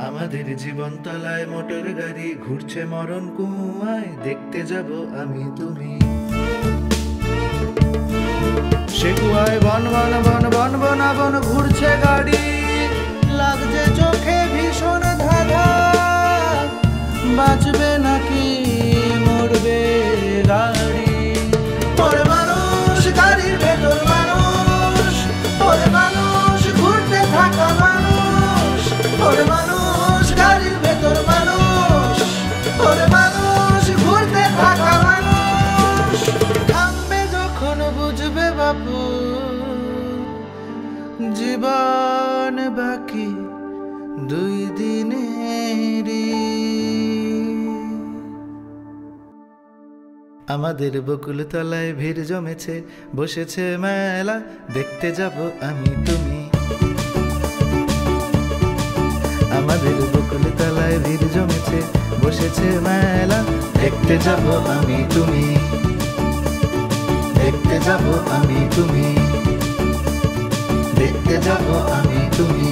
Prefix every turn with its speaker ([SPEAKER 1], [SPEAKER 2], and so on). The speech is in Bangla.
[SPEAKER 1] আমাদের জীবন তলায় মোটর গাড়ি ঘুরছে মরণ কুয়ায়, দেখতে যাব আমি তুমি। সে কুয়ায় বন বন বন বন বনা বন ঘুরছে গাড়ি, লাগছে চোখে ভীষণ ধাঁধা, বাঁচবে নাকি মরবে গাড়ি। পরে মানুষ গাড়ির ভেতর মানুষ, পরে মানুষ ঘুরতে থাকা মানুষ, পরে মানুষ গাড়ির ভেতর মানুষ, পরে মানুষ ঘুরতে থাকা মানুষ। থামবে যখন বুঝবে বাপু জীবন বাকি 2 দিনেরই। আমাদের বকুল তলায় ভিড় জমেছে, বসেছে মেলা, দেখতে যাব আমি তুমি। আমাদের বকুল তলায় ভিড় জমেছে, বসেছে মেলা, দেখতে যাব আমি তুমি, দেখতে যাব আমি তুমি, দেখতে যাব আমি তুমি।